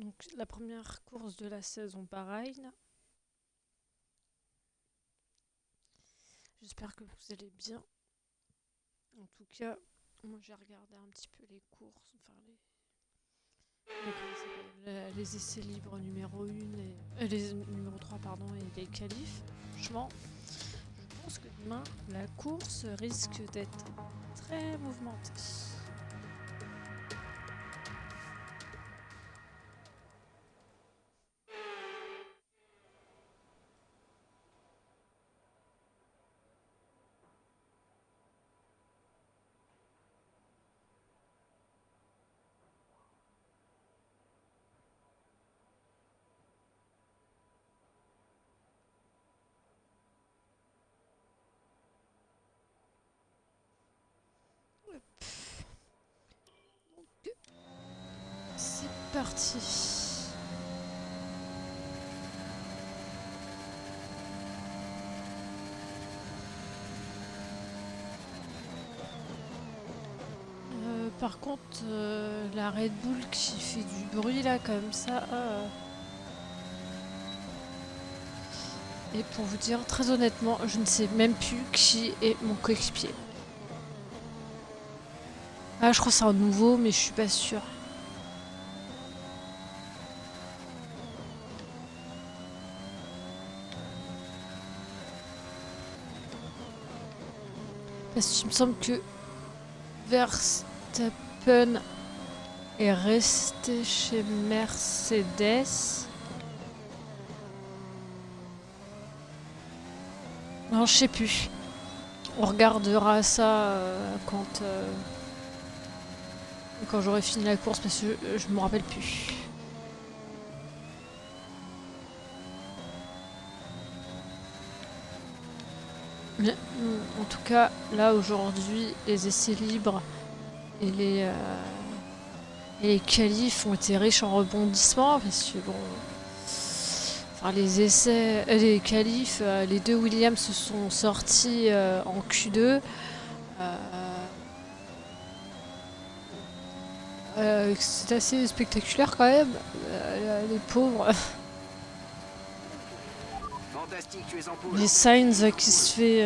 Donc la première course de la saison, pareil. J'espère que vous allez bien. En tout cas, moi j'ai regardé un petit peu les courses, enfin les essais libres numéro 1 et les numéro 3 pardon et les qualifs. Franchement, je pense que demain la course risque d'être très mouvementée. C'est parti. Par contre, la Red Bull qui fait du bruit là comme ça. Et pour vous dire très honnêtement, je ne sais même plus qui est mon coéquipier. Ah, je crois que c'est un nouveau, mais je suis pas sûre. Parce qu'il me semble que Verstappen est resté chez Mercedes. Non, je sais plus. On regardera ça quand j'aurai fini la course parce que je me rappelle plus. Mais, en tout cas, là aujourd'hui, les essais libres et les qualifs ont été riches en rebondissements parce que bon, enfin les qualifs, les deux Williams se sont sortis en Q2. C'est assez spectaculaire quand même. Les pauvres. Fantastique, tu es en poule. Les Sainz qui se fait.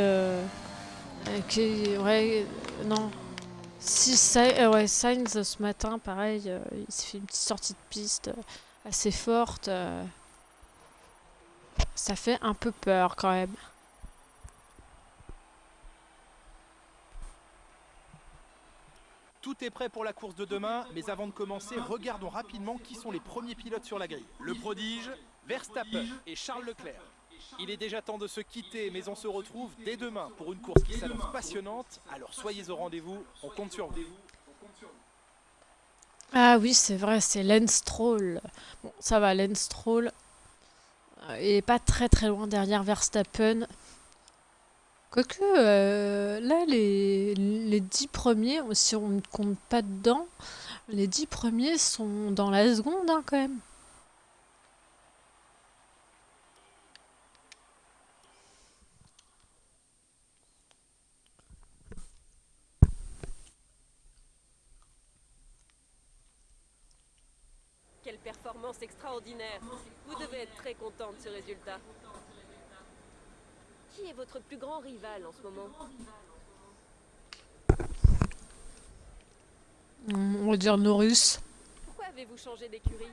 Ouais, non. Si, ouais, Sainz ce matin, pareil, il s'est fait une petite sortie de piste assez forte. Ça fait un peu peur quand même. Tout est prêt pour la course de demain, mais avant de commencer, regardons rapidement qui sont les premiers pilotes sur la grille. Le prodige, Verstappen et Charles Leclerc. Il est déjà temps de se quitter, mais on se retrouve dès demain pour une course qui s'annonce passionnante. Alors soyez au rendez-vous, on compte sur vous. Ah oui, c'est vrai, c'est Lance Stroll. Bon, ça va, Lance Stroll est pas très très loin derrière Verstappen. Quoique, là, les 10 premiers, si on ne compte pas dedans, les 10 premiers sont dans la seconde hein, quand même. Quelle performance extraordinaire. Vous devez être très contente de ce résultat. Qui est votre plus grand rival en ce moment? On va dire Norris. Pourquoi avez-vous changé d'écurie?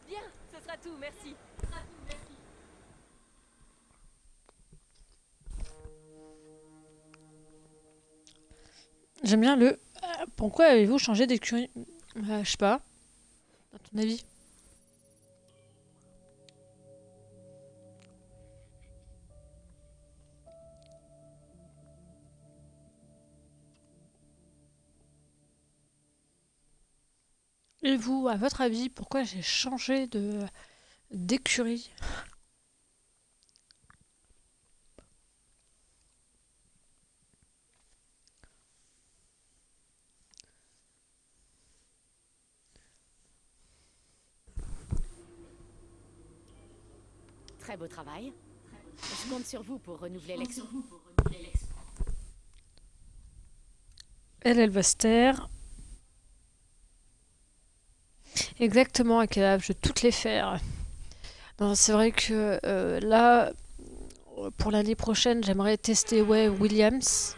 Bien, ce sera tout, merci. J'aime bien le. Pourquoi avez-vous changé d'écurie? Je sais pas. À ton avis? Et vous, à votre avis, pourquoi j'ai changé de d'écurie? Très beau travail. Je compte sur vous pour renouveler l'expo. Elle va se taire. Exactement, à quel âge je vais toutes les faire. Non, c'est vrai que là, pour l'année prochaine, j'aimerais tester ouais, Williams,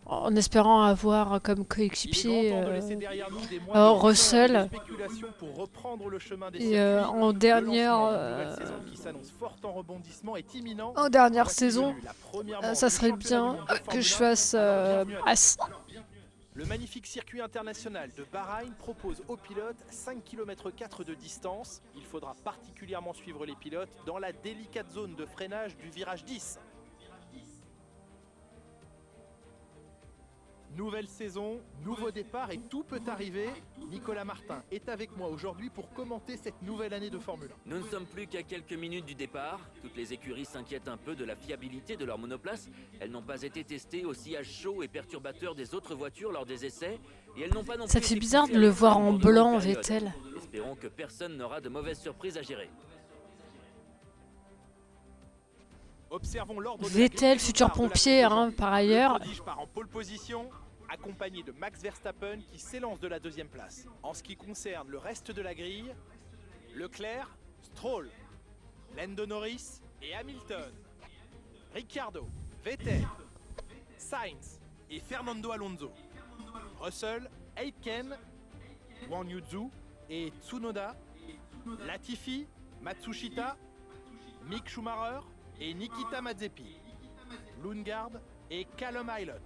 en espérant avoir comme Il est coéquipier grand temps de laisser derrière nous des mois de bidons et de Russell. spéculation pour reprendre le chemin des Et circuits. en Le dernière, lancement d'une nouvelle saison qui s'annonce forte en rebondissement est imminent. en dernière Voici saison, venue la première manche ça du serait championnat bien du monde de que Formule je 1. fasse Alors, bienvenue à As. Le magnifique circuit international de Bahreïn propose aux pilotes 5 km 4 de distance. Il faudra particulièrement suivre les pilotes dans la délicate zone de freinage du virage 10. Nouvelle saison, nouveau départ et tout peut arriver. Nicolas Martin est avec moi aujourd'hui pour commenter cette nouvelle année de Formule 1. Nous ne sommes plus qu'à quelques minutes du départ. Toutes les écuries s'inquiètent un peu de la fiabilité de leurs monoplaces. Elles n'ont pas été testées au sillage chaud et perturbateur des autres voitures lors des essais. Et elles n'ont pas non Ça plus fait été bizarre poussées de à le l'extrême voir en pendant de longues blanc, périodes. Vettel. Espérons que personne n'aura de mauvaises surprises à gérer. Observons l'ordre de la Vettel, grille futur départ de la pompier, course hein, aujourd'hui. par Le ailleurs. prodige part en pole position, accompagné de Max Verstappen qui s'élance de la deuxième place. En ce qui concerne le reste de la grille, Leclerc, Stroll, Lando Norris et Hamilton, Ricciardo, Vettel, Sainz et Fernando Alonso, Russell, Aitken, Wang Yuzu et Tsunoda, Latifi, Matsushita, Mick Schumacher et Nikita Mazepin, Lundgaard et Callum Ilott.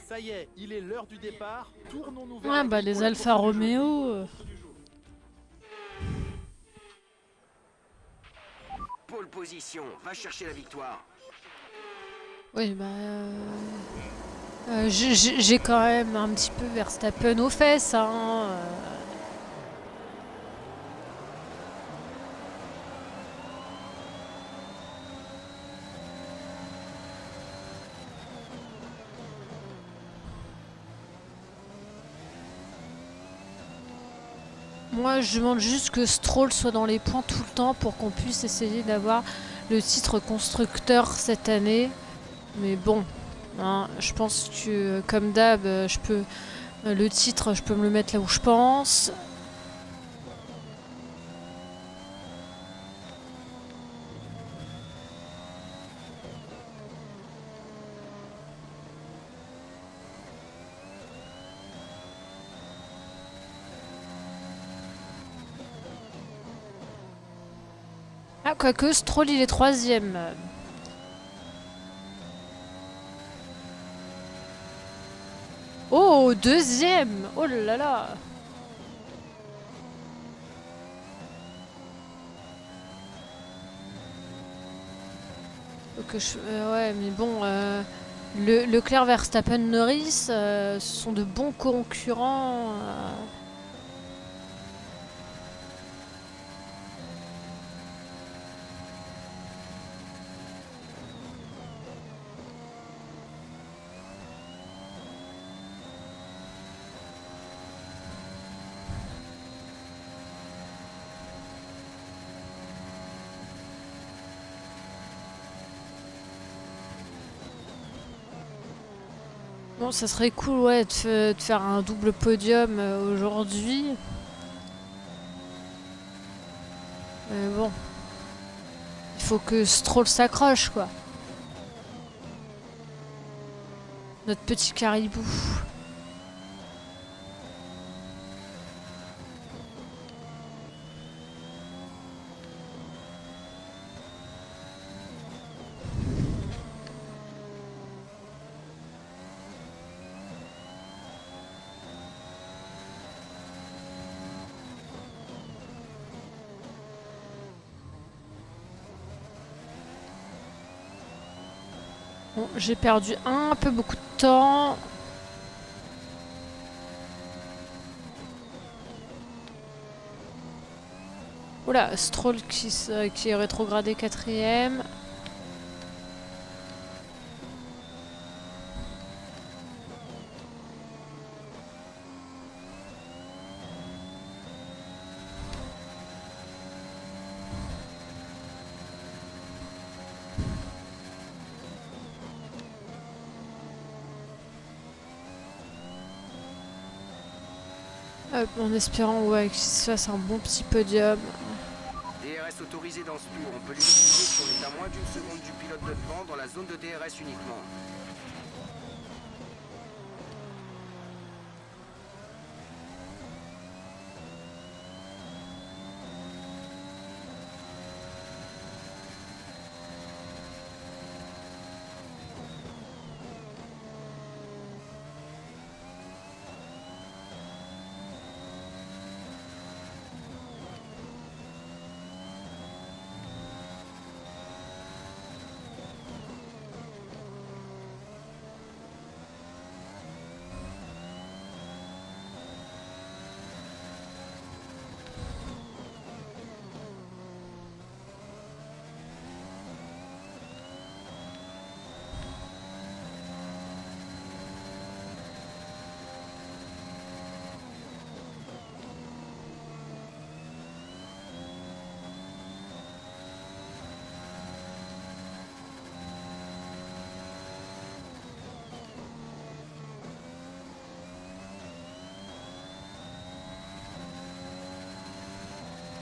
Ça y est, il est l'heure du départ. Tournons-nous vers Ouais, la bah grille les pour la Alfa course du jour. Romeo. Pole position, va chercher la victoire. Oui, bah. J'ai quand même un petit peu Verstappen aux fesses, hein. Moi, je demande juste que Stroll soit dans les points tout le temps pour qu'on puisse essayer d'avoir le titre constructeur cette année. Mais bon, hein, je pense que comme d'hab, le titre, je peux me le mettre là où je pense. Ah, quoique Stroll, il est troisième. Oh, deuxième! Oh là là! Ouais, mais bon, Leclerc, Verstappen, Norris, ce sont de bons concurrents. Bon, ça serait cool, ouais, de faire un double podium aujourd'hui. Mais bon, il faut que Stroll s'accroche, quoi. Notre petit caribou. Bon, j'ai perdu un peu beaucoup de temps. Oula, Stroll qui est rétrogradé quatrième. En espérant ouais, qu'il se fasse un bon petit podium. DRS autorisé dans ce tour. On peut l'utiliser si on est à moins d'une seconde du pilote de devant dans la zone de DRS uniquement.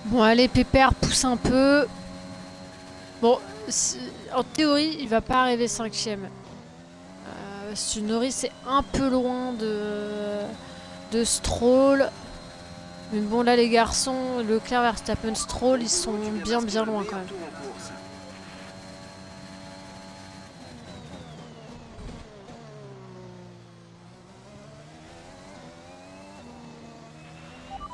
Bon, allez, Pépère, pousse un peu. Bon, en théorie, il va pas arriver 5ème. Norris c'est un peu loin de Stroll. Mais bon, là, les garçons, Leclerc, Verstappen, Stroll, ils sont bien loin quand même.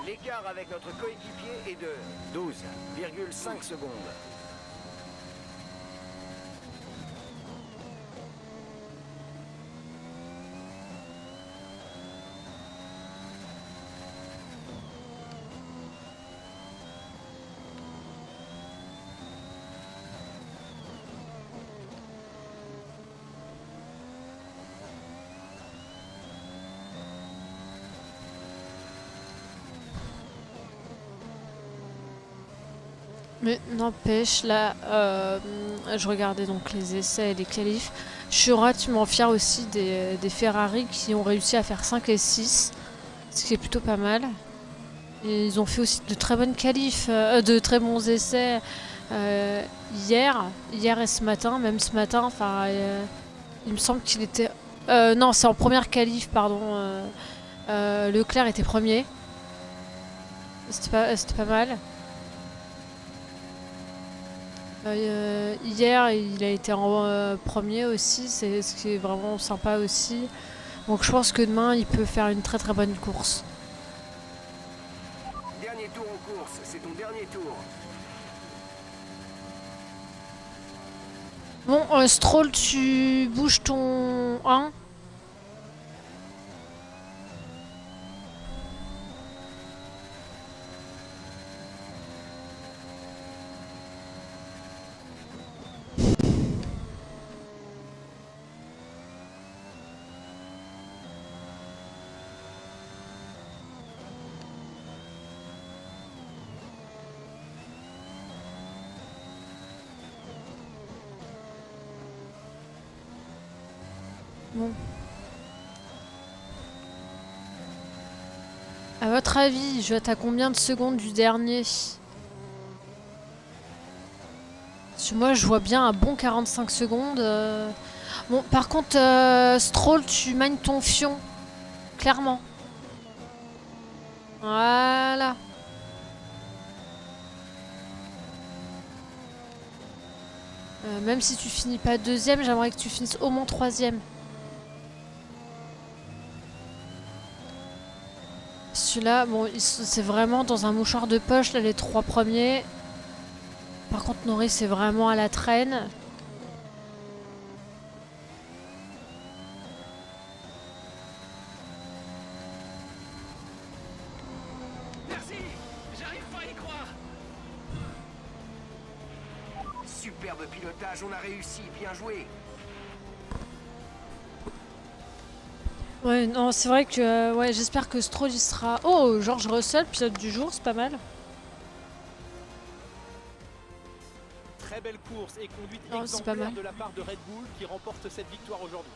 L'écart avec notre coéquipier est de 12,5 secondes. Mais n'empêche, là, je regardais donc les essais et les qualifs. Je suis relativement fière aussi des Ferrari qui ont réussi à faire 5 et 6, ce qui est plutôt pas mal. Et ils ont fait aussi de très bonnes qualifs, de très bons essais hier et ce matin, même ce matin. Enfin, il me semble qu'il était... non, c'est en première qualif, pardon. Leclerc était premier. C'était pas mal. Hier, il a été en premier aussi, c'est ce qui est vraiment sympa aussi. Donc je pense que demain, il peut faire une très bonne course. Dernier tour en course, c'est ton dernier tour. Bon, Stroll, tu bouges ton 1. Bon. À votre avis, je vais être à combien de secondes du dernier? Parce que moi, je vois bien un bon 45 secondes. Bon, par contre, Stroll, tu magnes ton fion. Clairement. Voilà. Même si tu finis pas deuxième, j'aimerais que tu finisses au moins troisième. Celui-là, bon, c'est vraiment dans un mouchoir de poche, là, les 3 premiers. Par contre, Norris, c'est vraiment à la traîne. Merci, j'arrive pas à y croire. Superbe pilotage, on a réussi, bien joué. Ouais, non, c'est vrai que ouais, j'espère que Stroll il sera. Oh, George Russell, pilote du jour, c'est pas mal. Très belle course et conduite Non, c'est pas exemplaire mal. de la part de Red Bull qui remporte cette victoire aujourd'hui.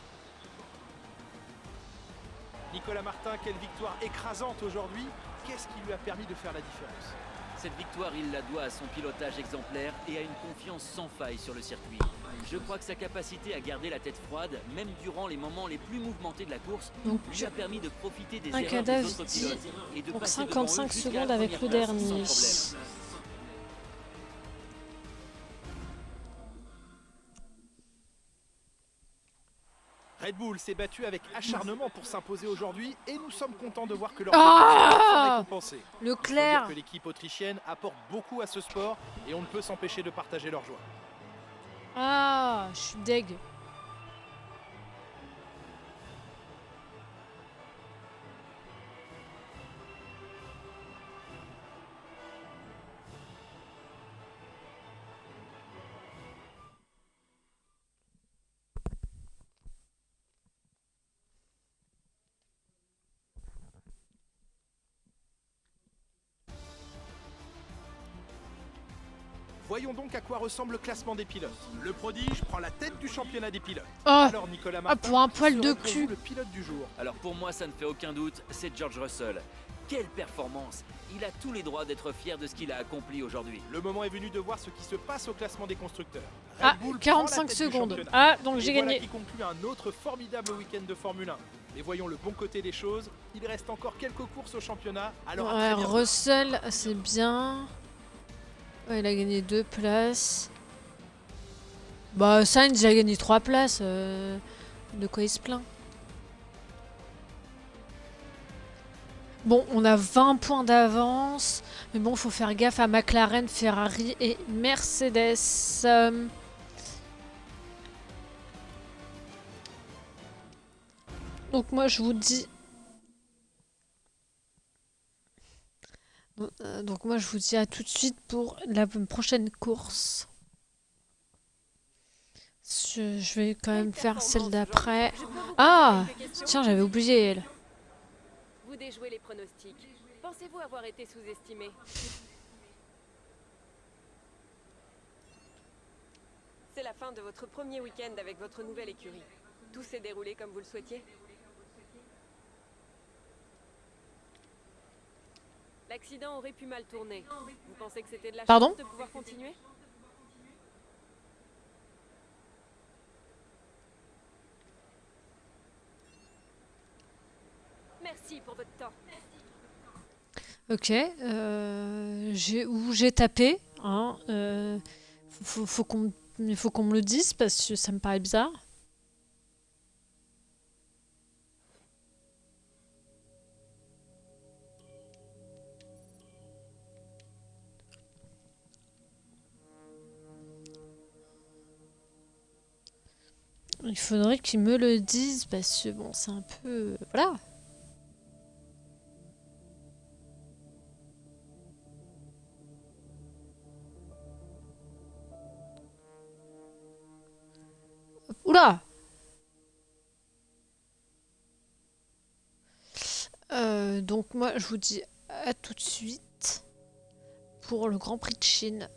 Nicolas Martin, quelle victoire écrasante aujourd'hui. Qu'est-ce qui lui a permis de faire la différence? Cette victoire, il la doit à son pilotage exemplaire et à une confiance sans faille sur le circuit. Je crois que sa capacité à garder la tête froide, même durant les moments les plus mouvementés de la course, Donc, lui a permis de profiter des un erreurs des cadavre autres dit pilotes et de pour passer devant 55 eux jusqu'à la secondes avec première le place dernier. sans problème. Red Bull s'est battu avec acharnement pour s'imposer aujourd'hui et nous sommes contents de voir que leur Ah efforts sont récompensés. Il faut dire Leclerc. que l'équipe autrichienne apporte beaucoup à ce sport et on ne peut s'empêcher de partager leur joie. Ah, je suis deg. Voyons donc à quoi ressemble le classement des pilotes. Le prodige prend la tête du championnat des pilotes. Oh, Alors Nicolas ah, Martin, pour un poil qui de serait pour cul. vous le pilote du jour? Alors pour moi, ça ne fait aucun doute, c'est George Russell. Quelle performance! Il a tous les droits d'être fier de ce qu'il a accompli aujourd'hui. Le moment est venu de voir ce qui se passe au classement des constructeurs. Red Ah, Bull prend la 45 tête du secondes. championnat. Ah, donc Et j'ai voilà gagné. qui conclut un autre formidable week-end de Formule 1. Et voyons le bon côté des choses. Il reste encore quelques courses au championnat. Alors à Ouais, très bientôt. Russell, c'est bien. Ouais, il a gagné 2 places. Bah, Sainz, il a gagné 3 places. De quoi il se plaint? Bon, on a 20 points d'avance. Mais bon, faut faire gaffe à McLaren, Ferrari et Mercedes. Donc moi, je vous dis... Donc moi, je vous dis à tout de suite pour la prochaine course. Je vais quand même faire celle d'après. Je peux vous poser Ah! quelques questions Tiens, j'avais oublié elle. Vous déjouez les pronostics. Pensez-vous avoir été sous-estimé? C'est la fin de votre premier week-end avec votre nouvelle écurie. Tout s'est déroulé comme vous le souhaitiez? L'accident aurait pu mal tourner. Vous pensez que c'était de la Pardon? chance de pouvoir continuer? Merci pour votre temps. Ok. Où j'ai tapé. Hein, faut qu'on me le dise parce que ça me paraît bizarre. Il faudrait qu'ils me le disent parce que bon, c'est un peu... Voilà. Oula! Donc moi, je vous dis à tout de suite pour le Grand Prix de Chine.